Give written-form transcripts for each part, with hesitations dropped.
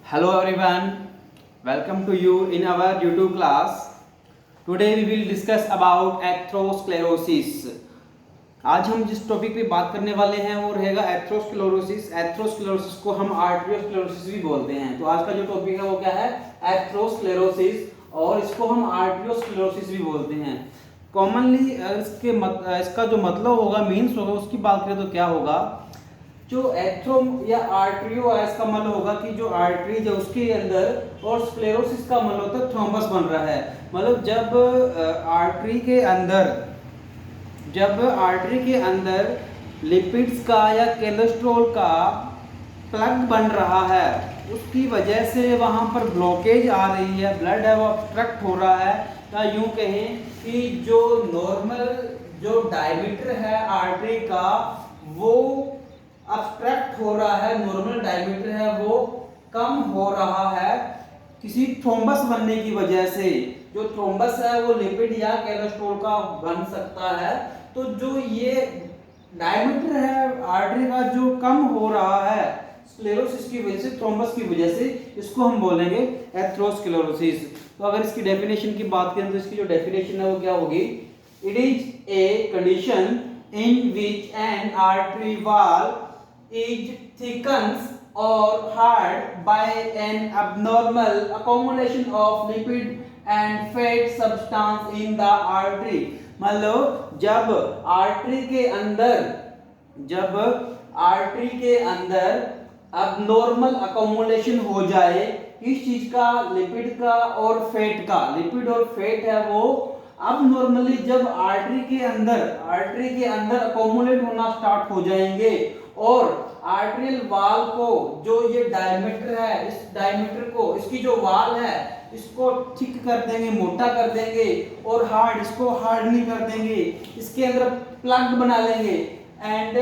Hello everyone, welcome to you in our YouTube class. Today we will discuss about atherosclerosis. आज हम जिस topic पे बात करने वाले हैं वो रहेगा एथेरोस्क्लेरोसिस। एथेरोस्क्लेरोसिस को हम आर्टेरियोस्क्लेरोसिस भी बोलते हैं। तो आज का जो टॉपिक है वो क्या है? एथेरोस्क्लेरोसिस, और इसको हम आर्टेरियोस्क्लेरोसिस भी बोलते हैं। कॉमनली इसका जो मतलब होगा, मीन्स होगा, उसकी बात करें तो क्या होगा? जो एथ्रो या आर्टरियो है, इसका मतलब होगा कि जो आर्टरी है उसके अंदर, और स्क्लेरोसिस का मतलब होता है थ्रोम्बस बन रहा है। मतलब जब आर्टरी के अंदर लिपिड्स का या कोलेस्ट्रॉल का प्लग बन रहा है, उसकी वजह से वहां पर ब्लॉकेज आ रही है, ब्लड है वो ऑब्स्ट्रक्ट हो रहा है, या यूं कहें कि जो नॉर्मल जो डायमीटर है आर्टरी का वो ऑब्स्ट्रक्ट हो रहा है, नॉर्मल डायमीटर है वो कम हो रहा है किसी थ्रोम्बस बनने की वजह से। जो थ्रोम्बस है वो लिपिड या कोलेस्ट्रॉल का बन सकता है। तो जो ये डायमीटर है आर्टरी का जो कम हो रहा है स्क्लेरोसिस की वजह से, थ्रोम्बस की वजह से, इसको हम बोलेंगे एथेरोस्क्लेरोसिस। तो अगर इसकी डेफिनेशन की बात करें तो इसकी जो डेफिनेशन है वो क्या होगी? It is a condition in which an artery wall is thickened or hard by an abnormal accumulation of lipid and fat substance in the artery। मतलब जब आर्टरी के अंदर अबनॉर्मल अकोमोलेशन हो जाए इस चीज का, लिपिड का और फैट का, लिपिड और फैट है वो अब नॉर्मली जब आर्टरी के अंदर अकोमुलेट होना स्टार्ट हो जाएंगे, और आर्टरियल वाल को जो ये डायमीटर है, इस डायमीटर को, इसकी जो वाल है इसको थिक कर देंगे, मोटा कर देंगे, और इसको हार्ड नहीं कर देंगे, इसके अंदर प्लग बना लेंगे, एंड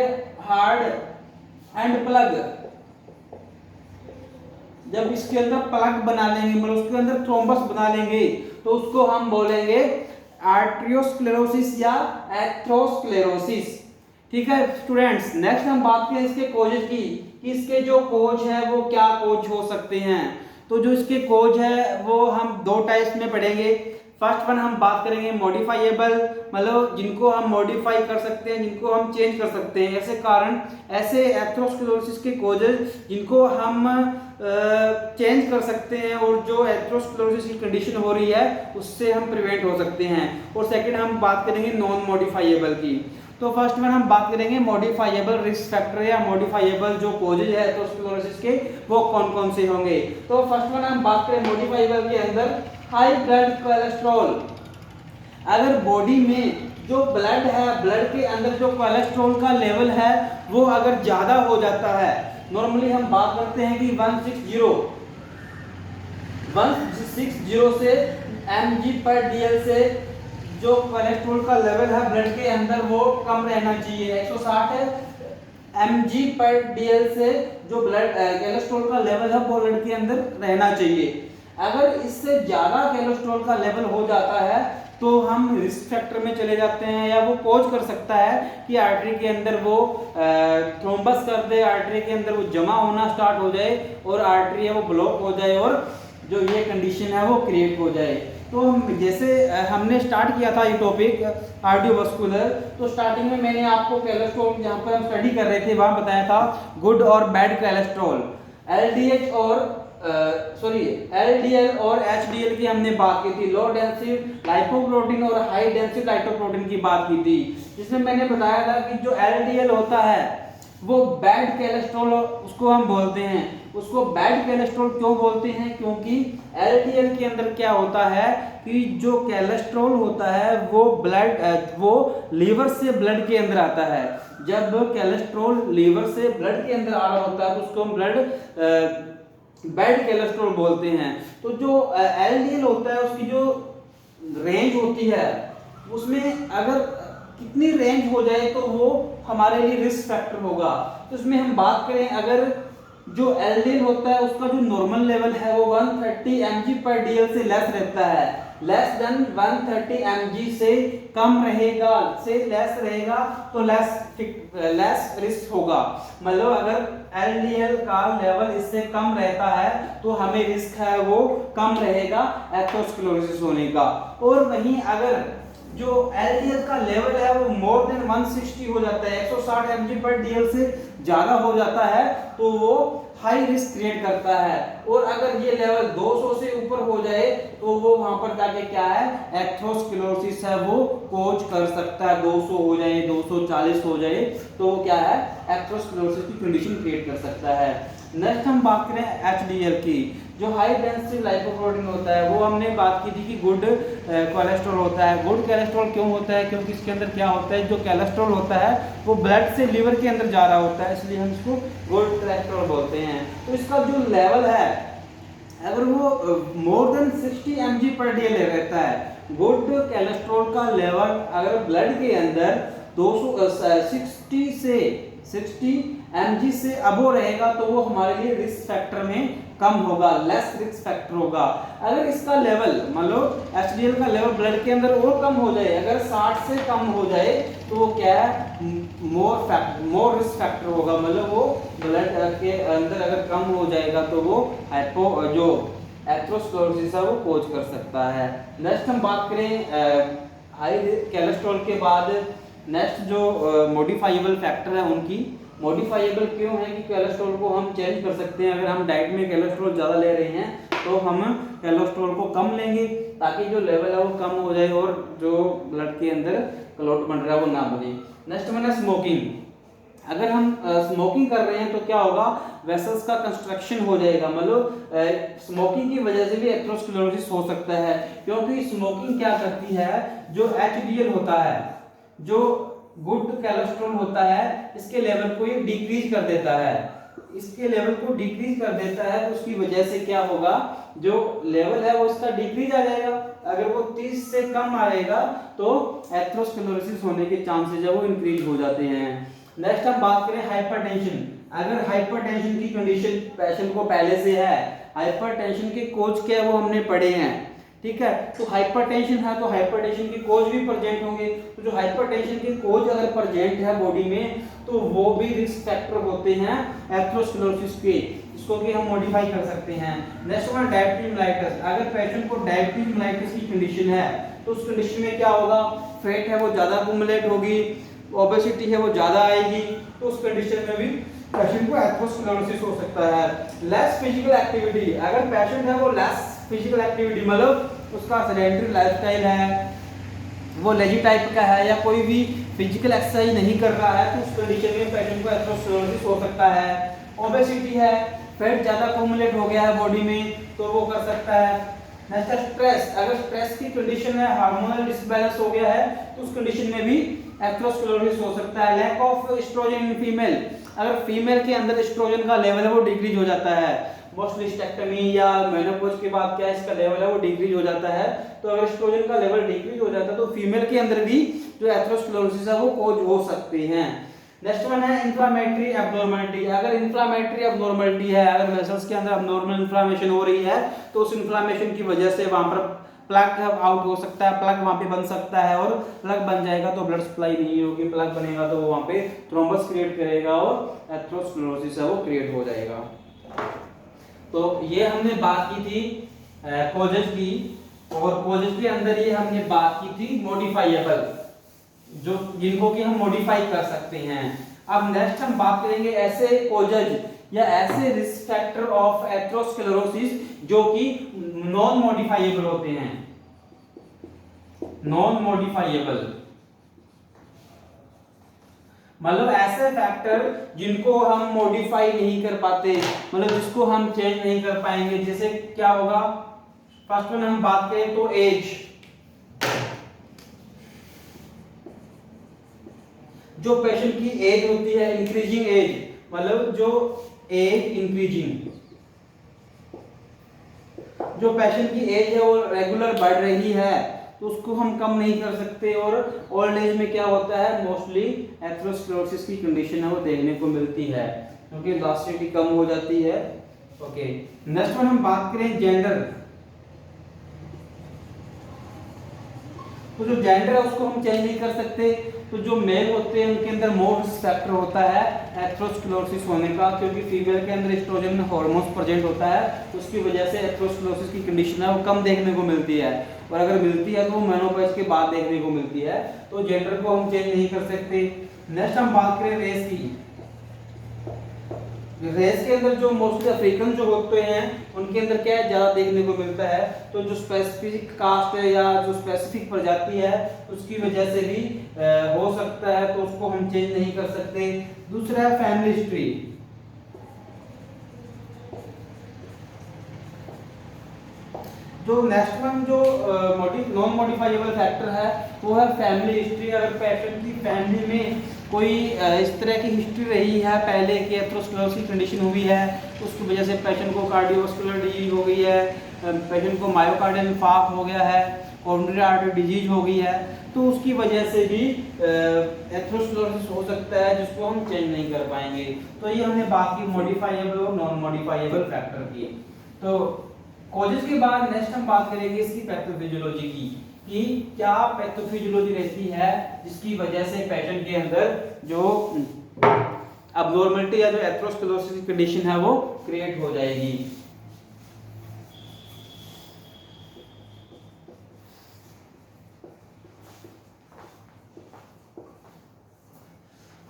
प्लग। जब इसके अंदर प्लग बना लेंगे, मतलब उसके अंदर थ्रोम्बस बना लेंगे, तो उसको हम बोलेंगे आर्टेरियोस्क्लेरोसिस या एथेरोस्क्लेरोसिस। ठीक है स्टूडेंट्स, नेक्स्ट हम बात करें इसके कोजेस की, कि इसके जो कोज है वो क्या कोज हो सकते हैं। तो जो इसके कोज है वो हम दो टाइप्स में पढ़ेंगे। फर्स्ट वन हम बात करेंगे मॉडिफाइएबल, मतलब जिनको हम मॉडिफाई कर सकते हैं, जिनको हम चेंज कर सकते हैं। ऐसे एथेरोस्क्लेरोसिस के कोजेस जिनको हम चेंज कर सकते हैं, और जो एथेरोस्क्लेरोसिस की कंडीशन हो रही है उससे हम प्रिवेंट हो सकते हैं। और सेकंड हम बात करेंगे नॉन मॉडिफाइएबल की। तो फर्स्ट में हम बात करेंगे मॉडिफाइएबल रिस्क फैक्टर या मॉडिफाइएबल जो कोजेज है एथेरोस्क्लेरोसिस के, वो कौन कौन से होंगे। तो फर्स्ट में हम बात करें मॉडिफाइएबल के अंदर हाई ब्लड कोलेस्ट्रॉल। अगर बॉडी में जो ब्लड है, ब्लड के अंदर जो कोलेस्ट्रॉल का लेवल है वो अगर ज्यादा हो जाता है, नॉर्मली हम बात करते हैं कि 160 से mg/dl से जो कोलेस्ट्रॉल का लेवल है ब्लड के अंदर वो कम रहना चाहिए। 160 mg/dl से जो ब्लड कोलेस्ट्रॉल का लेवल है वो ब्लड के अंदर रहना चाहिए। अगर इससे ज्यादा कोलेस्ट्रॉल का लेवल हो जाता है तो हम रिस्क फैक्टर में चले जाते हैं, या वो कोज कर सकता है कि आर्टरी के अंदर वो थ्रोम्बस कर दे, आर्टरी के अंदर वो जमा होना स्टार्ट हो जाए, और आर्टरी है वो ब्लॉक हो जाए, और जो ये कंडीशन है वो क्रिएट हो जाए। तो जैसे हमने स्टार्ट किया था ये टॉपिक कार्डियोवास्कुलर, तो स्टार्टिंग में मैंने आपको कोलेस्ट्रॉल जहाँ पर हम स्टडी कर रहे थे वहाँ बताया था गुड और बैड कोलेस्ट्रॉल, LDL और HDL की हमने बात की थी, लो डेंसिटी लाइपोप्रोटीन और हाई डेंसिटी लाइपोप्रोटीन की बात की थी, जिसमें मैंने बताया था कि जो LDL होता है वो बैड कोलेस्ट्रॉल उसको हम बोलते हैं। उसको बैड कोलेस्ट्रॉल क्यों बोलते हैं? क्योंकि LDL के अंदर क्या होता है कि जो कोलेस्ट्रॉल होता है वो लीवर से ब्लड के अंदर आता है। जब कोलेस्ट्रॉल लीवर से ब्लड के अंदर आ रहा होता है तो उसको हम बैड कोलेस्ट्रॉल बोलते हैं। तो जो LDL होता है उसकी जो रेंज होती है उसमें अगर कितनी रेंज हो जाए तो वो हमारे लिए रिस्क फैक्टर होगा। तो इसमें हम बात करें, अगर जो LDL होता है उसका जो नॉर्मल लेवल है वो 130 mg/dl से लेस रहता है, लेस देन 130 mg से कम रहेगा, से लेस रहेगा तो लेस रिस्क होगा। मतलब अगर LDL का लेवल इससे कम रहता है तो हमें रिस्क है वो कम रहेगा एथेरोस्क्लेरोसिस होने का। और वहीं अगर जो LDL का लेवल है वो मोर देन 160 हो जाता है, 160 mg/dl से ज्यादा हो जाता है, तो वो हाई रिस्क क्रिएट करता है। और अगर ये लेवल 200 से ऊपर हो जाए तो वो वहां पर जाके क्या है, एथेरोस्क्लेरोसिस है वो कोज कर सकता है। 200 हो जाए, 240 हो जाए तो वो क्या है, एथेरोस्क्लेरोसिस की कंडीशन क्रिएट कर सकता है। नेक्स्ट हम बात करें HDL की। जो हाई डेंसिटी लाइपोप्रोटीन होता है वो हमने बात की थी कि गुड कोलेस्ट्रॉल होता है। गुड कोलेस्ट्रॉल क्यों होता है, क्योंकि इसके अंदर क्या होता है, जो कोलेस्ट्रॉल होता है वो ब्लड से लिवर के अंदर जा रहा होता है, इसलिए हम इसको गुड कोलेस्ट्रॉल बोलते हैं। तो इसका जो लेवल है अगर वो मोर देन 60 mg/dl रहता है, गुड कोलेस्ट्रॉल का लेवल अगर ब्लड के अंदर 60 mg से अबो रहेगा तो वो हमारे लिए रिस्क फैक्टर में कम होगा, लेस रिस्क फैक्टर होगा। अगर इसका लेवल मान लो HDL का लेवल ब्लड के अंदर और कम हो जाए, अगर 60 से कम हो जाए तो वो क्या है, मोर रिस्क फैक्टर होगा, मतलब वो ब्लड के अंदर अगर कम हो जाएगा तो वो जो एथेरोस्क्लेरोसिस है वो कोज कर सकता है। नेक्स्ट हम बात करें हाई कोलेस्ट्रॉल के बाद नेक्स्ट जो मॉडिफाइबल फैक्टर है उनकी। मॉडिफाइबल क्यों है कि कोलेस्ट्रॉल को हम चेंज कर सकते हैं। अगर हम डाइट में कोलेस्ट्रॉल ज़्यादा ले रहे हैं तो हम कोलेस्ट्रॉल को कम लेंगे ताकि जो लेवल है वो कम हो जाए और जो ब्लड के अंदर क्लॉट बन रहा है वो ना बने। नेक्स्ट वन है स्मोकिंग। अगर हम स्मोकिंग कर रहे हैं तो क्या होगा, वेसल्स का कंस्ट्रक्शन हो जाएगा, मतलब स्मोकिंग की वजह से भी एथेरोस्क्लेरोसिस हो सकता है। क्योंकि स्मोकिंग क्या करती है, जो HDL होता है, जो गुड कोलेस्ट्रॉल होता है, इसके लेवल को ये डिक्रीज कर देता है, इसके लेवल को डिक्रीज कर देता है। तो उसकी वजह से क्या होगा, जो लेवल है वो इसका डिक्रीज आ जाएगा। अगर वो 30 से कम आएगा तो एथेरोस्क्लेरोसिस होने के चांसेस है वो इंक्रीज हो जाते हैं। नेक्स्ट हम बात करें हाइपरटेंशन। अगर हाइपरटेंशन की कंडीशन पेशेंट को पहले से है, हाइपरटेंशन के कोज क्या है वो हमने पढ़े हैं, ठीक है। तो हाइपरटेंशन है तो हाइपरटेंशन की कोज भी प्रेजेंट होंगे। तो जो हाइपरटेंशन के कोज अगर प्रेजेंट है बॉडी में तो वो भी रिस्क फैक्टर होते हैं एथेरोस्क्लेरोसिस के, इसको भी हम मॉडिफाई कर सकते हैं। Next one diabetes mellitus. अगर पेशेंट को डायबिटीज मेलाइटस की कंडीशन है तो उस कंडीशन में क्या होगा, फैट है वो ज्यादा अक्यूमुलेट होगी, ओबेसिटी है वो ज्यादा आएगी, तो उस कंडीशन में भी पेशेंट को एथेरोस्क्लेरोसिस हो सकता है। Less physical activity. अगर पेशेंट है वो लेस फिजिकल एक्टिविटी, मतलब उसका सेडेंटरी लाइफस्टाइल है, वो लेजी टाइप का है या कोई भी फिजिकल एक्सरसाइज नहीं कर रहा है, तो उस कंडीशन में पेशेंट को एथेरोस्क्लेरोसिस हो सकता है। ओबेसिटी है, फैट ज्यादा अक्यूमुलेट हो गया है बॉडी में तो वो कर सकता है। Next stress. अगर स्ट्रेस की कंडीशन है, हार्मोनल डिसबैलेंस हो गया है तो उस कंडीशन में भी एथेरोस्क्लेरोसिस हो सकता है। Lack of estrogen in female. अगर फीमेल के अंदर एस्ट्रोजन का लेवल है वो डिक्रीज हो जाता है, मोस्टलिस्टेक्टमी या मेनोपॉज के बाद क्या इसका लेवल है वो डिक्रीज हो जाता है। तो अगर एस्ट्रोजन का लेवल डिक्रीज हो जाता है तो फीमेल के अंदर भी जो एथेरोस्क्लेरोसिस है वो कोज हो सकते हैं। नेक्स्ट वन है इंफ्लेमेटरी एब्नॉर्मलिटी। अगर इंफ्लेमेटरी एब्नॉर्मलिटी है, अगर वेसल्स के अंदर अबनॉर्मल इंफ्लेमेशन हो रही है तो उस इंफ्लेमेशन की वजह से वहां पर प्लग आउट हो सकता है, प्लग वहां पे बन सकता है, और प्लग बन जाएगा तो ब्लड सप्लाई नहीं होगी, प्लग बनेगा तो वो वहां पे थ्रोम्बस क्रिएट करेगा और एथेरोस्क्लेरोसिस है वो क्रिएट हो जाएगा। तो ये हमने बात की थी कोजेस की, और कोजेस के अंदर ये हमने बात की थी मॉडिफाइएबल, जो जिनको कि हम मॉडिफाई कर सकते हैं। अब नेक्स्ट हम बात करेंगे ऐसे कोजेज या ऐसे रिस्क फैक्टर ऑफ एथेरोस्क्लेरोसिस जो कि नॉन मॉडिफाइएबल होते हैं। नॉन मॉडिफाइएबल मतलब ऐसे फैक्टर जिनको हम मॉडिफाई नहीं कर पाते, मतलब जिसको हम चेंज नहीं कर पाएंगे। जैसे क्या होगा, फर्स्ट वन हम बात करें तो एज। जो पेशेंट की एज होती है, इंक्रीजिंग एज, मतलब जो एज इंक्रीजिंग, जो पेशेंट की एज है वो रेगुलर बढ़ रही है तो उसको हम कम नहीं कर सकते। और ओल्ड एज में क्या होता है, मोस्टली एथेरोस्क्लेरोसिस की कंडीशन है वो देखने को मिलती है क्योंकि इलास्टिसिटी कम हो जाती है। ओके, नेक्स्ट वन हम बात करें जेंडर। तो जो जेंडर है उसको हम चेंज नहीं कर सकते। तो जो मेल होते हैं उनके अंदर मोर रिस्क फैक्टर होता है एथेरोस्क्लेरोसिस होने का, क्योंकि फीमेल के अंदर एस्ट्रोजन हार्मोन्स प्रेजेंट होता है, उसकी वजह से एथेरोस्क्लेरोसिस की कंडीशन है वो कम देखने को मिलती है, और अगर मिलती है तो वो मेनोपॉज के बाद देखने को मिलती है। तो जेंडर को हम चेंज नहीं कर सकते। नेक्स्ट हम बात करें रेस की। रेस के अंदर जो मोस्टली अफ्रीकन जो होते हैं उनके अंदर क्या ज्यादा देखने को मिलता है, तो जो स्पेसिफिक कास्ट है या जो स्पेसिफिक प्रजाति है उसकी वजह से भी हो सकता है, तो उसको हम चेंज नहीं कर सकते। दूसरा है फैमिली हिस्ट्री। जो नेक्स्ट वन जो नॉन मॉडिफाइबल फैक्टर है वो है फैमिली हिस्ट्री। अगर पेशेंट की फैमिली में कोई इस तरह की हिस्ट्री रही है पहले कि एथेरोस्क्लेरोसिस की कंडीशन हुई है, उसकी वजह से पेशेंट को कार्डियोवास्कुलर डिजीज हो गई है, पेशेंट को मायोकार्डियल इंफार्क्ट हो गया है, कोरोनरी आर्टरी डिजीज हो गई है, तो उसकी वजह से भी एथेरोस्क्लेरोसिस हो सकता है, जिसको हम चेंज नहीं कर पाएंगे। तो ये हमने बात की मॉडिफाइबल और नॉन मॉडिफाइबल फैक्टर की। तो कॉजेज के बाद नेक्स्ट हम बात करेंगे इसकी पैथोफिजियोलॉजी की, कि क्या पैथोफिजियोलॉजी रहती है जिसकी वजह से पेशेंट के अंदर जो अबनॉर्मलिटी या जो एथेरोस्क्लेरोसिस की कंडीशन है वो क्रिएट हो जाएगी।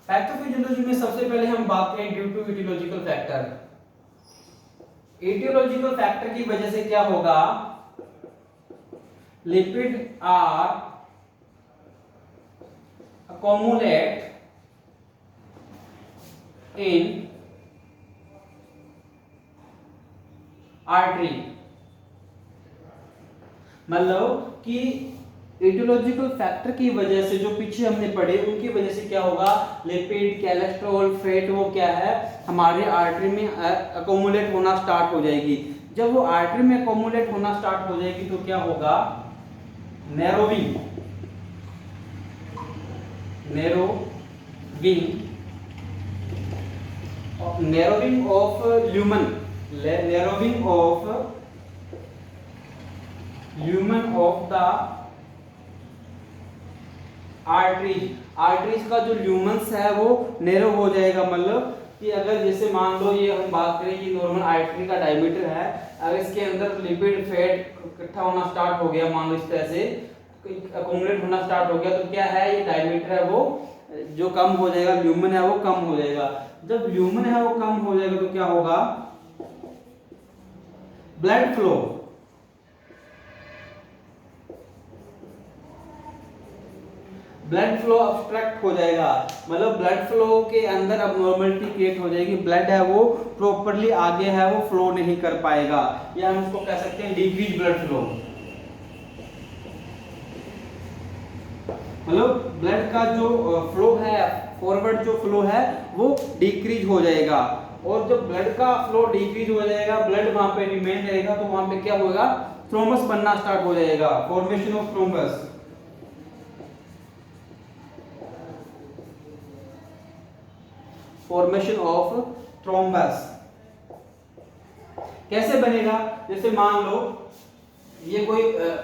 पैथोफिजियोलॉजी में सबसे पहले हम बात करें due to etiological factor. Etiological factor की वजह से क्या होगा, lipid are accumulate in artery। मतलब कि इटियोलॉजिकल फैक्टर की वजह से जो पीछे हमने पढ़े उनकी वजह से क्या होगा, लिपिड, कोलेस्ट्रॉल, फैट वो क्या है हमारे आर्टरी में अकोमुलेट होना स्टार्ट हो जाएगी। जब वो आर्टरी में अकोमुलेट होना स्टार्ट हो जाएगी तो क्या होगा, narrowing of lumen of the arteries का जो ल्यूमन्स है वो नैरो हो जाएगा। मतलब कि अगर जैसे मान लो ये हम बात करें कि नॉर्मल आर्टरी का डायमीटर है, अगर इसके अंदर लिपिड फैट इकट्ठा होना स्टार्ट हो गया, मान लो इस तरह से अकोमुलेट होना स्टार्ट हो गया, तो क्या है ये डायमीटर है वो जो कम हो जाएगा, ल्यूमन है वो कम हो जाएगा। जब ल्यूमन है वो कम हो जाएगा तो क्या होगा, ब्लड फ्लो ऑब्स्ट्रक्ट हो जाएगा। मतलब ब्लड फ्लो के अंदर अबनॉर्मलिटी क्रिएट हो जाएगी, ब्लड है वो प्रॉपर्ली आगे है वो फ्लो नहीं कर पाएगा, या हम उसको कह सकते हैं डिक्रीज ब्लड फ्लो। मतलब ब्लड का जो फ्लो है, फॉरवर्ड जो फ्लो है वो डिक्रीज हो जाएगा, और जब ब्लड का फ्लो डिक्रीज हो जाएगा, ब्लड वहां पे रिमेन रहेगा, तो वहां पे क्या होगा, थ्रोम्बस बनना स्टार्ट हो जाएगा, formation of thrombus. Formation of thrombus कैसे बनेगा, जैसे मान लो ये कोई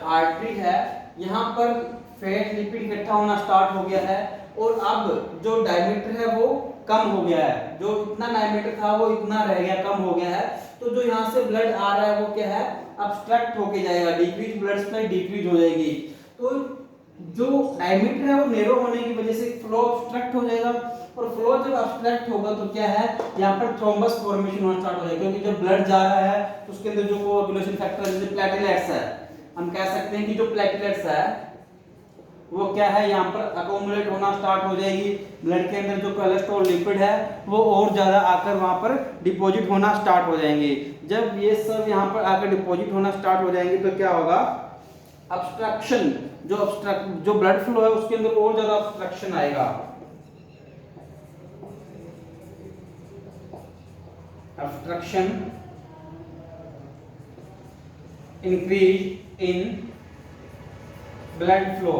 आर्टरी है, यहाँ पर फैट लिपिड इकट्ठा होना स्टार्ट हो गया है, और अब जो डायमीटर है वो कम हो गया है, जो इतना डायमीटर था वो इतना रह गया, कम हो गया है, तो जो यहाँ से ब्लड आ रहा है वो क्या है, अब्स्ट्रैक्ट होके जाएगा, डिक्रीज ब्लड सप्लाई डिक्रीज हो जाएगी। तो जो डायमीटर है वो नैरो होने की वजह से फ्लो ऑब्स्ट्रक्ट हो जाएगा, और फ्लो जब ऑब्स्ट्रक्ट होगा तो क्या है, यहाँ पर थ्रोम्बस फॉर्मेशन होना स्टार्ट हो जाएगा, क्योंकि जब ब्लड जा रहा है तो उसके अंदर जो कोएगुलेशन फैक्टर जैसे प्लेटलेट्स है, हम कह सकते हैं कि जो प्लेटलेट्स है वो क्या है, यहाँ पर अकोमुलेट होना स्टार्ट हो जाएगी, ब्लड के अंदर जो कोलेस्ट्रॉल लिपिड है वो और ज्यादा आकर वहां पर डिपॉजिट होना स्टार्ट हो जाएंगे। जब ये सब यहाँ पर आकर डिपॉजिट होना स्टार्ट हो जाएंगे तो क्या होगा, ऑब्स्ट्रक्शन, जो ब्लड फ्लो है उसके अंदर और ज्यादा ऑब्स्ट्रक्शन आएगा, obstruction increase in blood flow.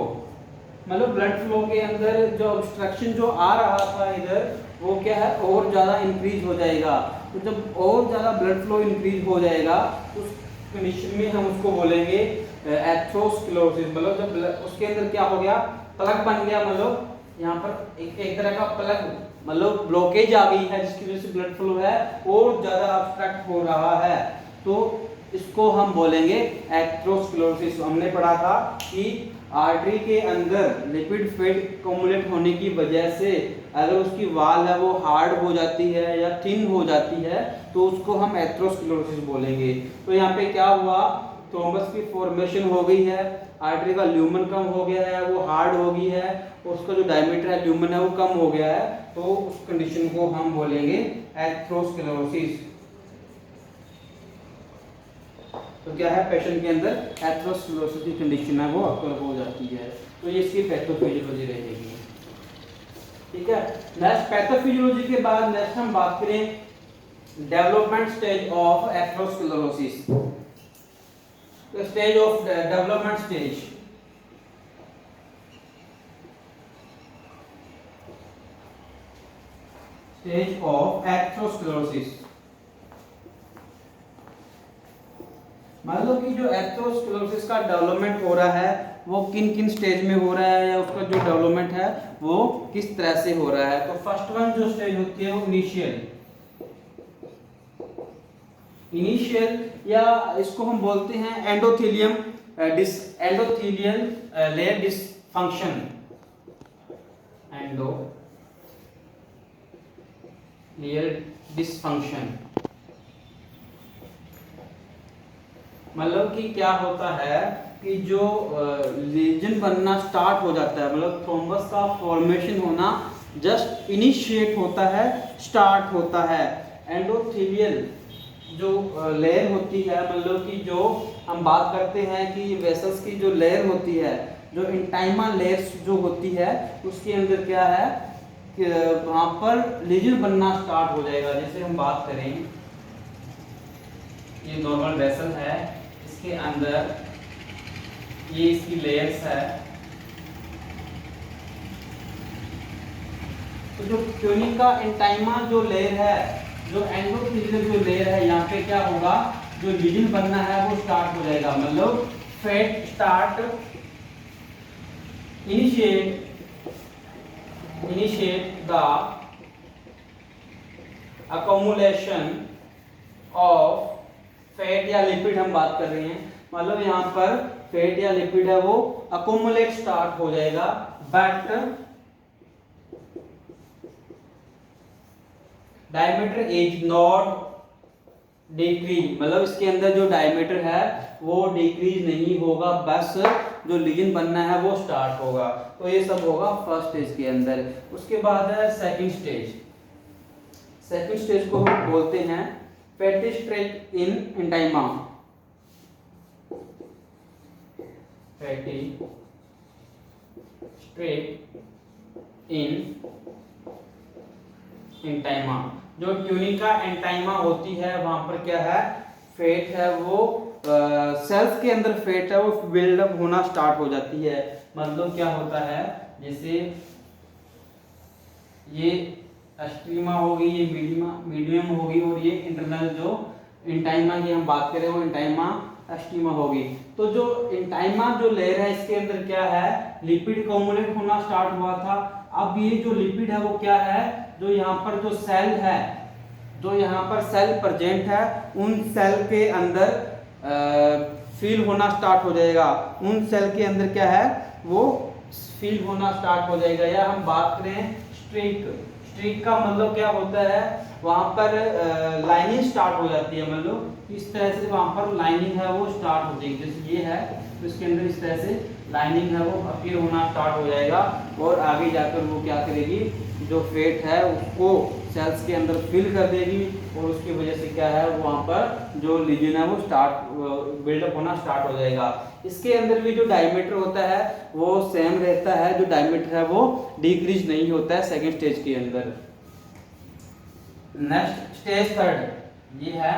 मतलब ब्लड फ्लो के अंदर जो ऑब्स्ट्रक्शन जो आ रहा था इधर वो क्या है, और ज्यादा इंक्रीज हो जाएगा। तो जब और ज्यादा ब्लड फ्लो इंक्रीज हो जाएगा तो कंडीशन में हम उसको बोलेंगे एथेरोस्क्लेरोसिस। मतलब जब उसके अंदर क्या हो गया, प्लग बन गया, मतलब यहाँ पर एक तरह का प्लग, मतलब ब्लॉकेज आ गई है जिसकी वजह से ब्लड फ्लो है और ज्यादा ऑब्स्ट्रक्ट हो रहा है, तो इसको हम बोलेंगे एथेरोस्क्लेरोसिस। हमने पढ़ा था कि आर्टरी के अंदर लिपिड फेट एक्युमुलेट होने की वजह से अगर उसकी वाल है वो हार्ड हो जाती है या थिन हो जाती है तो उसको हम एथेरोस्क्लेरोसिस बोलेंगे। तो यहाँ पे क्या हुआ, थ्रोम्बस की फॉर्मेशन हो गई है, आर्टरी का ल्यूमन कम हो गया है, वो हार्ड हो गई है, उसका जो डायमीटर है ल्यूमन है वो कम हो गया है, तो उस कंडीशन को हम बोलेंगे एथेरोस्क्लेरोसिस। तो क्या है, पेशेंट के अंदर एथेरोस्क्लेरोसिस की कंडीशन है वो अक्सर हो जाती है। तो ये इसकी पैथोफिजियोलॉजी रहेगी। ठीक है, नेक्स्ट पैथोफिजियोलॉजी के बाद नेक्स्ट हम बात करें development stage of atherosclerosis. The stage of development stage. Stage of atherosclerosis। मतलब कि जो एथेरोस्क्लेरोसिस का डेवलपमेंट हो रहा है वो किन किन स्टेज में हो रहा है या उसका जो डेवलपमेंट है वो किस तरह से हो रहा है। तो फर्स्ट वन जो स्टेज होती है वो इनिशियल या इसको हम बोलते हैं endothelium endothelial layer dysfunction. Layer dysfunction मतलब कि क्या होता है कि जो लीजन बनना स्टार्ट हो जाता है, मतलब थ्रोम्बस का फॉर्मेशन होना जस्ट इनिशिएट होता है, स्टार्ट होता है। एंडोथेलियल जो लेयर होती है, मतलब कि जो हम बात करते हैं कि वेसल्स की जो लेयर होती है, जो इंटाइमा लेयर्स जो होती है उसके अंदर क्या है कि वहां पर लीजन बनना स्टार्ट हो जाएगा। जैसे हम बात करें, ये नॉर्मल वेसल है, इसके अंदर ये इसकी लेयर्स है, तो जो ट्यूनिका इंटाइमा जो लेयर है, जो एंडोथेलियल जो लेयर है, यहाँ पे क्या होगा, जो लीजन बनना है वो स्टार्ट हो जाएगा। मतलब fat start initiate the accumulation of fat या लिपिड हम बात कर रहे हैं। मतलब यहाँ पर फैट या लिपिड है वो अकोमुलेट स्टार्ट हो जाएगा, but diameter is not decrease. मतलब इसके अंदर जो डायमीटर है वो डिक्रीज नहीं होगा, बस जो लीजन बनना है वो स्टार्ट होगा। तो ये सब होगा फर्स्ट स्टेज के अंदर। उसके बाद है सेकंड स्टेज। सेकंड स्टेज को हम बोलते हैं फैटी स्ट्रेक इन इंटाइमा। फैटी स्ट्रेक इन इंटाइमा। जो ट्यूनिका एंटाइमा होती है वहां पर क्या है, फैट है वो सेल्स के अंदर फैट है वो बिल्डअप होना स्टार्ट हो जाती है। मतलब क्या होता है, जैसे ये एस्ट्रीमा होगी, ये मीडियम होगी और ये इंटरनल जो इंटाइमा की हम बात करें वो इंटाइमा एस्ट्रीमा होगी। तो जो इंटाइमा जो लेयर है इसके अंदर क्या है, लिपिड एक्युमुलेट होना स्टार्ट हुआ था। अब ये जो लिपिड है वो क्या है, जो यहाँ पर जो सेल है, जो यहाँ पर सेल प्रेजेंट है उन सेल के अंदर फील होना स्टार्ट हो जाएगा। उन सेल के अंदर क्या है वो फील होना स्टार्ट हो जाएगा। या हम बात करें स्ट्रीक, स्ट्रीक का मतलब क्या होता है, वहां पर लाइनिंग स्टार्ट हो जाती है। मतलब इस तरह से वहां पर लाइनिंग है वो स्टार्ट हो जाएगी। जैसे ये है तो इसके अंदर इस तरह से लाइनिंग है वो अपीयर होना स्टार्ट हो जाएगा और आगे जाकर वो क्या करेगी, जो फैट है उसको सेल्स के अंदर फिल कर देगी और उसकी वजह से क्या है वहां पर जो लीजन है वो स्टार्ट बिल्डअप होना स्टार्ट हो जाएगा। इसके अंदर भी जो डायमीटर होता है वो सेम रहता है, जो डायमीटर है वो डिक्रीज नहीं होता है सेकंड स्टेज के अंदर। नेक्स्ट स्टेज थर्ड, ये है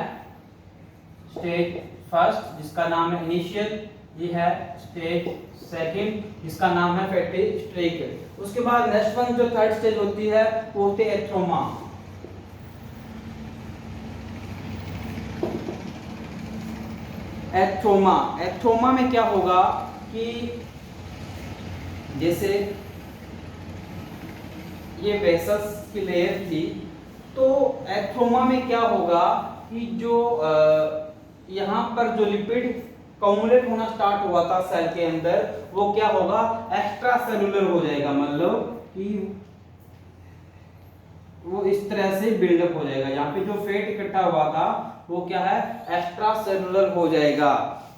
स्टेज फर्स्ट जिसका नाम है इनिशियल, ये है स्टेज सेकंड जिसका नाम है फैटी स्ट्रेक। उसके बाद नेक्स्ट वन जो थर्ड स्टेज होती है वो होती है एथ्रोमा। एथ्रोमा, एथ्रोमा में क्या होगा कि जैसे ये वेसल्स की लेयर थी, तो एथ्रोमा में क्या होगा कि जो यहाँ पर जो लिपिड कम्युलेट होना स्टार्ट हुआ था सेल के अंदर, वो क्या होगा, एक्स्ट्रा सेलुलर हो जाएगा, मतलब कि वो इस तरह से बिल्डअप हो जाएगा। यहाँ पे जो फैट इकट्ठा हुआ था वो क्या है, एक्स्ट्रा सेलुलर हो जाएगा।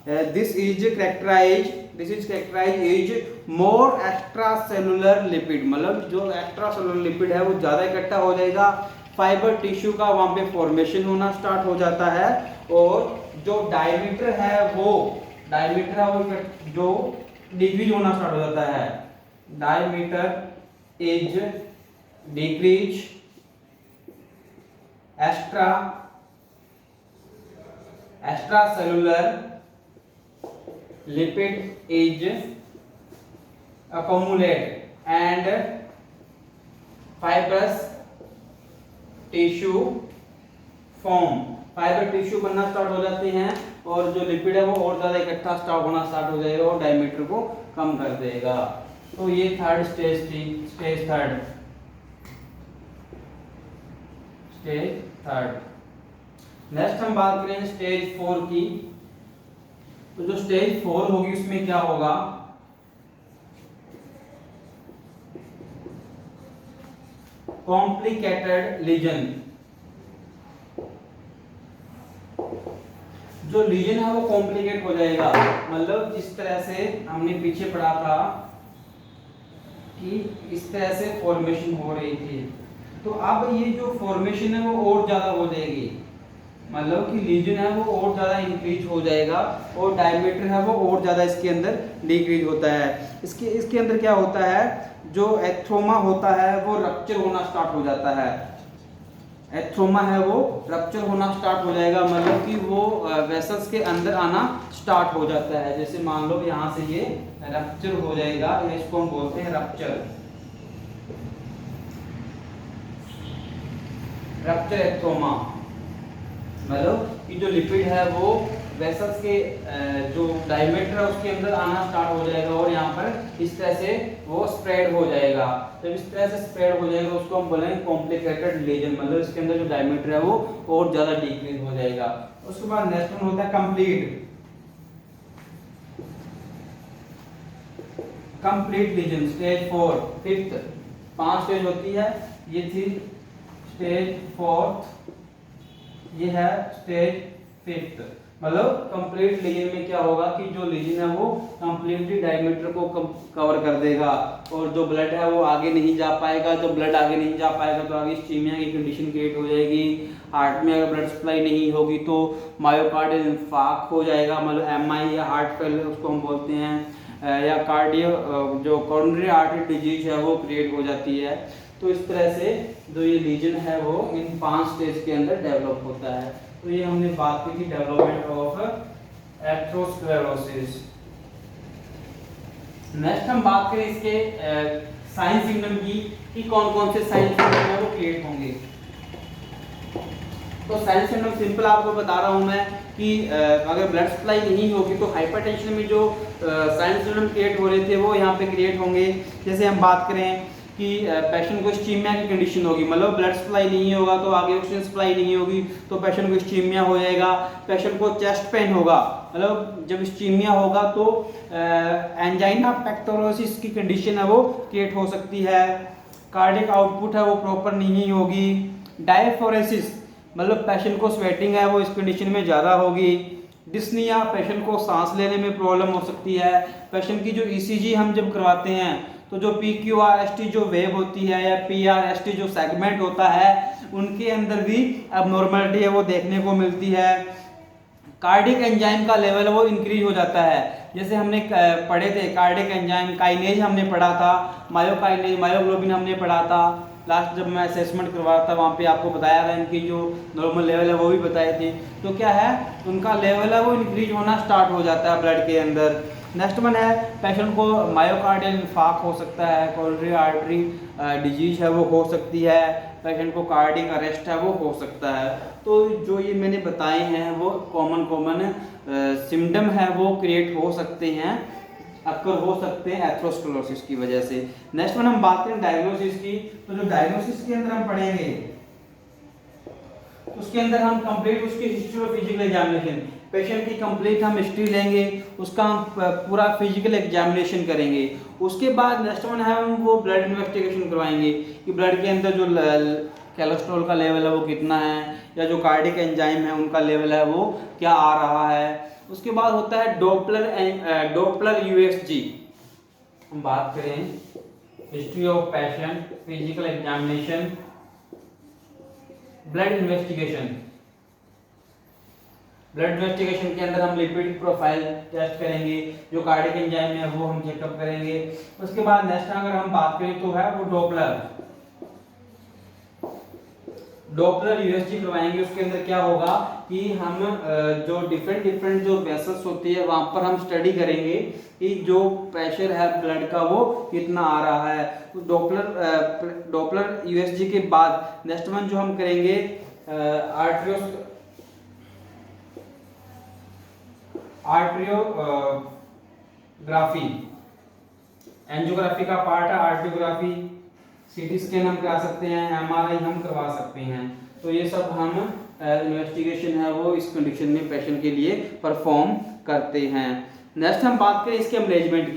This is characterise is more extracellular lipid, मतलब जो एक्स्ट्रा सेलुलर लिपिड है वो ज्यादा इकट्ठा हो जाएगा, फाइबर टिश्यू का वहां पे फॉर्मेशन होना स्टार्ट हो जाता है, और जो डायमीटर है वो जो डिक्रीज होना स्टार्ट हो जाता है, diameter is decrease, extra cellular lipid is accumulate and fibrous tissue form, fibre tissue बनना स्टार्ट हो जाते हैं, और जो लिपिड है वो और ज्यादा इकट्ठा स्टार्ट होना स्टार्ट हो जाएगा और डायमीटर को कम कर देगा। तो ये थर्ड स्टेज थी, स्टेज थर्ड। नेक्स्ट हम बात करें स्टेज 4 की। तो जो स्टेज 4 होगी उसमें क्या होगा, कॉम्प्लिकेटेड लीजन। जो लीजन है वो कॉम्प्लिकेट हो जाएगा, मतलब जिस तरह से हमने पीछे पढ़ा था कि इस तरह से फॉर्मेशन हो रही थी, तो अब ये जो फॉर्मेशन है वो और ज्यादा हो जाएगी, मतलब कि लीजन है वो और ज्यादा इंक्रीज हो जाएगा, और डायमीटर है वो और ज्यादा इसके अंदर डिक्रीज होता है। इसके अंदर क्या होता है, जो एथ्रोमा होता है वो रप्चर होना स्टार्ट हो जाता है, एथ्रोमा है वो रप्चर होना स्टार्ट हो जाएगा, मतलब कि वो वेसल्स के अंदर आना स्टार्ट हो जाता है। जैसे मान लो यहाँ से ये रप्चर हो जाएगा, इसको हम बोलते हैं रप्चर एथ्रोमा, मतलब कि जो लिपिड है वो वेसल्स के जो डायमीटर है उसके अंदर आना स्टार्ट हो जाएगा, और यहाँ पर इस तरह से वो स्प्रेड हो जाएगा। जब इस तरह से स्प्रेड हो जाएगा उसको हम बोलेंगे कॉम्प्लिकेटेड लीजन, मतलब इसके अंदर जो डायमीटर है वो और ज्यादा डिक्रीज हो जाएगा। उसके बाद नेक्स्ट वन होता है complete lesion, stage 4, fifth. 5 stage होती है, ये थी स्टेज 4, ये है स्टेज 5। मतलब कंप्लीट लीजन में क्या होगा कि जो लीजन है वो कंप्लीटली डायमीटर को कवर कर देगा, और जो ब्लड है वो आगे नहीं जा पाएगा। जब ब्लड आगे नहीं जा पाएगा तो आगे इस्चीमिया की कंडीशन क्रिएट हो जाएगी। हार्ट में अगर ब्लड सप्लाई नहीं होगी तो मायोकार्डियल इंफार्क्ट हो जाएगा, मतलब एमआई या हार्ट फेलियर उसको हम बोलते हैं, या कार्डियो जो कोरोनरी आर्टरी डिजीज है वो क्रिएट हो जाती है। तो इस तरह से जो ये लीजन है वो इन 5 स्टेज के अंदर डेवलप होता है। तो ये हमने बात की थी डेवलपमेंट ऑफ एथेरोस्क्लेरोसिस। नेक्स्ट हम बात करें इसके साइन सिग्नल की कि कौन कौन से साइन सिग्नल है वो क्रिएट होंगे। तो साइन सिग्नल सिंपल आपको बता रहा हूं मैं कि अगर ब्लड सप्लाई नहीं होगी तो हाइपरटेंशन में जो साइन सिग्नल क्रिएट हो रहे थे वो यहाँ पे क्रिएट होंगे। जैसे हम बात करें कि पेशेंट को इस्चीमिया की कंडीशन होगी, मतलब ब्लड सप्लाई नहीं होगा तो आगे ऑक्सीजन सप्लाई नहीं होगी तो पेशेंट को इस्चीमिया हो जाएगा। पेशेंट को चेस्ट पेन होगा, मतलब जब इस्चीमिया होगा तो एंजाइना पेक्टोरोसिस की कंडीशन है वो क्रिएट हो सकती है। कार्डियक आउटपुट है वो प्रॉपर नहीं होगी। डायफोरेसिस, मतलब पेशेंट को स्वेटिंग है वो इस कंडीशन में ज़्यादा होगी। डिस्निया, पेशेंट को सांस लेने में प्रॉब्लम हो सकती है। पेशेंट की जो ईसीजी हम जब करवाते हैं तो जो PQRST जो वेव होती है या PRST जो सेगमेंट होता है उनके अंदर भी अबनॉर्मलिटी है वो देखने को मिलती है। कार्डियक एंजाइम का लेवल वो इंक्रीज हो जाता है। जैसे हमने पढ़े थे कार्डियक एंजाइम काइनेज हमने पढ़ा था, मायोकाइनेज मायोग्लोबिन हमने पढ़ा था। लास्ट जब मैं असेसमेंट करवाया था वहाँ पे आपको बताया था इनकी जो नॉर्मल लेवल है वो भी बताए थे। तो क्या है, उनका लेवल है वो इंक्रीज होना स्टार्ट हो जाता है ब्लड के अंदर। नेक्स्ट वन है पेशेंट को मायोकार्डियल इंफार्क्ट हो सकता है, कोरोनरी आर्टरी डिजीज है वो हो सकती है। पेशेंट को कार्डियक अरेस्ट है वो हो सकता है। तो जो ये मैंने बताए हैं वो कॉमन सिम्टम है वो क्रिएट हो सकते हैं, अक्कर हो सकते हैं एथेरोस्क्लेरोसिस की वजह से। नेक्स्ट वन हम बात करें डायग्नोसिस की, तो जो डायग्नोसिस के अंदर हम पढ़ेंगे उसके अंदर हम कंप्लीट उसकी हिस्ट्री और फिजिकल एग्जामिनेशन, पेशेंट की कंप्लीट हम हिस्ट्री लेंगे, उसका हम पूरा फिजिकल एग्जामिनेशन करेंगे। उसके बाद नेक्स्ट वन है हम वो ब्लड इन्वेस्टिगेशन करवाएंगे कि ब्लड के अंदर जो कोलेस्ट्रॉल का लेवल है वो कितना है, या जो कार्डियक एंजाइम है उनका लेवल है वो क्या आ रहा है। उसके बाद होता है डॉपलर यूएसजी। हम बात करें history of patient, physical examination, blood investigation. Blood investigation के अंदर हम लिपिड प्रोफाइल टेस्ट करेंगे, जो कार्डियक एंजाइम है वो हम चेकअप करेंगे। उसके बाद नेक्स्ट अगर हम बात करें तो है वो डॉपलर यूएसजी करवाएंगे। उसके अंदर क्या होगा कि हम जो डिफरेंट जो वेसल्स होती है वहां पर हम स्टडी करेंगे कि जो प्रेशर है ब्लड का वो कितना आ रहा है। तो डॉपलर यूएसजी के बाद नेक्स्ट वन जो हम करेंगे आर्ट्रियोग्राफी। एंजियोग्राफी का पार्ट है आर्ट्रियोग्राफी, सीटी स्कैन हम करा सकते हैं, एमआरआई हम करवा सकते हैं। तो ये सब हम इन्वेस्टिगेशन है वो इस कंडीशन में पेशेंट के लिए परफॉर्म करते हैं। नेक्स्ट हम बात करें इसके मैनेजमेंट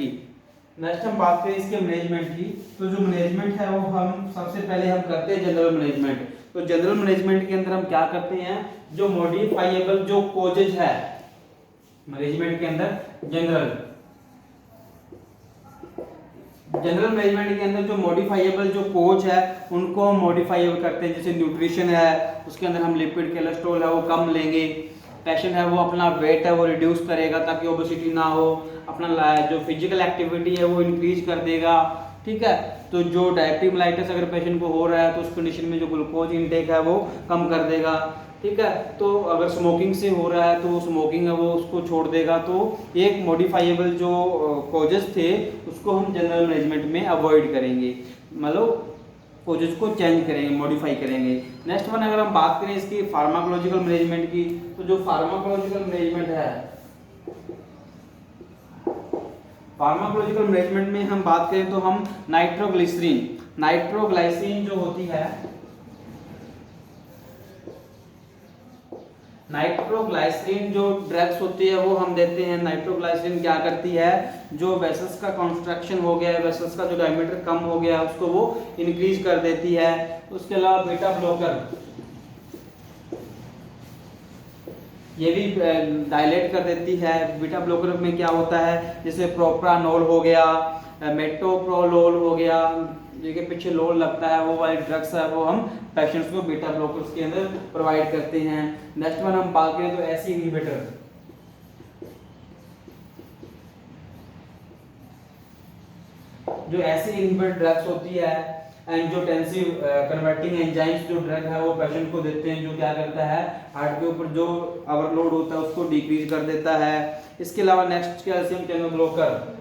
की। तो जो मैनेजमेंट है वो हम सबसे पहले हम करते हैं जनरल मैनेजमेंट। तो जनरल मैनेजमेंट के अंदर हम क्या करते हैं, जो मॉडिफाइएबल जो कोजेज है मैनेजमेंट के अंदर, जनरल मैनेजमेंट के अंदर जो मॉडिफाइएबल जो कोच है उनको हम मॉडिफाइएबल करते हैं। जैसे न्यूट्रिशन है, उसके अंदर हम लिपिड कोलेस्ट्रॉल है वो कम लेंगे, पेशेंट है वो अपना वेट है वो रिड्यूस करेगा ताकि ओबेसिटी ना हो, अपना जो फिजिकल एक्टिविटी है वो इंक्रीज कर देगा, ठीक है। तो जो डायबिटिक मेलाइटिस अगर पेशेंट को हो रहा है तो उस कंडीशन में जो ग्लूकोज इनटेक है वो कम कर देगा, ठीक है। तो अगर स्मोकिंग से हो रहा है तो स्मोकिंग है वो उसको छोड़ देगा। तो एक मॉडिफाइएबल जो कोजेस थे उसको हम जनरल मैनेजमेंट में अवॉइड करेंगे, मतलब कोजेस को चेंज करेंगे, मॉडिफाई करेंगे। नेक्स्ट वन अगर हम बात करें इसकी फार्माकोलॉजिकल मैनेजमेंट की, तो जो फार्माकोलॉजिकल मैनेजमेंट है, फार्माकोलॉजिकल मैनेजमेंट में हम बात करें तो हम नाइट्रोग्लाइसिन जो होती है, नाइट्रोग्लाइसिन जो ड्रग्स होती है वो हम देते हैं। नाइट्रोग्लाइसिन क्या करती है, जो वेसल्स का कंस्ट्रक्शन हो गया है, वेसल्स का जो डायमीटर कम हो गया है उसको वो इंक्रीज कर देती है। उसके अलावा बीटा ब्लॉकर ये भी डायलेट कर देती है। बीटा ब्लॉकर में क्या होता है, जैसे प्रोप्रानोल हो गया, मेटोप्रोलोल हो गया, जिनके पीछे लोल लगता है वो वाली ड्रग्स है वो हम पेशेंट्स को बीटा ब्लॉकर्स के अंदर प्रोवाइड करते हैं। नेक्स्ट वन हम बात करें तो एसी इनहिबिटर, जो एसी इनहिबिटर ड्रग्स होती है, एंजियोटेंसिव कन्वर्टिंग एंजाइम्स जो ड्रग है वो पेशेंट को देते हैं, जो क्या करता है हार्ट के ऊपर जो ओवरलोड होता है उसको डिक्रीज कर देता है। इसके अलावा next calcium channel blocker,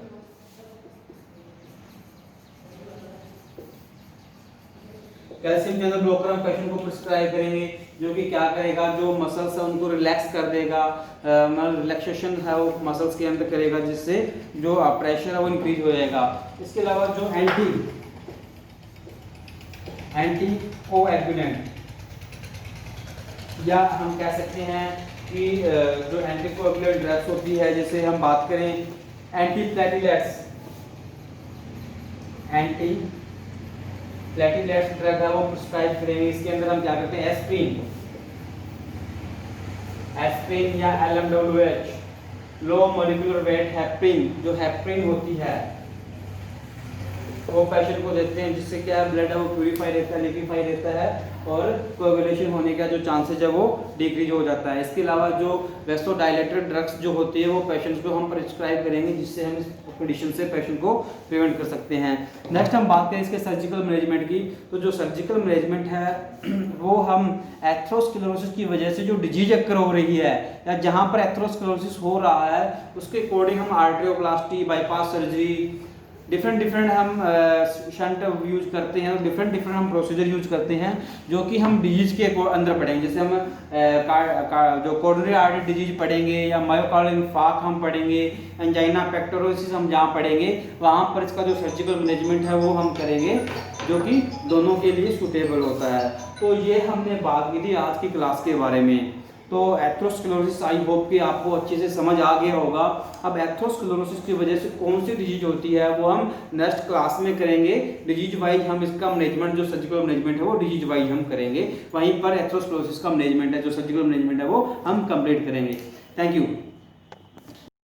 calcium channel blocker हम पेशेंट को प्रिस्क्राइब करेंगे, जो कि क्या करेगा, जो मसल्स है उनको रिलैक्स कर देगा, रिलैक्सेशन है वो मसल्स के अंदर करेगा, जिससे जो प्रेशर है वो इंक्रीज हो जाएगा। इसके अलावा जो एंटी कोएगुलेंट, या हम कह सकते हैं कि जो एंटी कोएगुलेंट ड्रग्स होती है, जैसे हम बात करें एंटीप्लेटिलेट्स ड्रग है वो प्रिस्क्राइब करेंगे। इसके अंदर हम क्या करते हैं एस्प्रिन या LMWH, low molecular weight heparin, जो हेपरिन होती है वो पेशेंट को देते हैं, जिससे क्या है ब्लड है वो प्यूरिफाई रहता है, लिक्विफाई रहता है और कोएगुलेशन होने का जो चांसेस है वो डिक्रीज हो जाता है। इसके अलावा जो वेसोडाइलेटर ड्रग्स जो होती है वो पेशेंट्स को हम प्रिस्क्राइब करेंगे, जिससे हम इस कंडीशन से पेशेंट को प्रिवेंट कर सकते हैं। नेक्स्ट हम बात करें इसके सर्जिकल मैनेजमेंट की, तो जो सर्जिकल मैनेजमेंट है वो हम एथेरोस्क्लेरोसिस की वजह से जो डिजीज अक्कर हो रही है या जहाँ पर एथेरोस्क्लेरोसिस हो रहा है उसके अकॉर्डिंग हम आर्ट्रियोप्लास्टी, बाईपास सर्जरी, डिफरेंट हम शंट यूज करते हैं, डिफरेंट हम प्रोसीजर यूज करते हैं जो कि हम डिजीज के अंदर पढ़ेंगे। जैसे हम जो कोरोनरी आर्टरी डिजीज पढ़ेंगे या मायोकार्डियल इंफार्क्ट हम पढ़ेंगे, एंजाइना पेक्टोरोसिस हम जहाँ पढ़ेंगे वहाँ पर इसका जो सर्जिकल मैनेजमेंट है वो हम करेंगे, जो कि दोनों के लिए सूटेबल होता है। तो ये हमने बात की थी आज की क्लास के बारे में। तो एथेरोस्क्लेरोसिस आई होप कि आपको अच्छे से समझ आ गया होगा। अब एथेरोस्क्लेरोसिस की वजह से कौन सी डिजीज होती है वो हम नेक्स्ट क्लास में करेंगे। डिजीज वाइज हम इसका मैनेजमेंट, जो सर्जिकल मैनेजमेंट है वो डिजीज वाइज हम करेंगे। वहीं पर एथेरोस्क्लेरोसिस का मैनेजमेंट है, जो सर्जिकल मैनेजमेंट है वो हम कंप्लीट करेंगे। Thank you.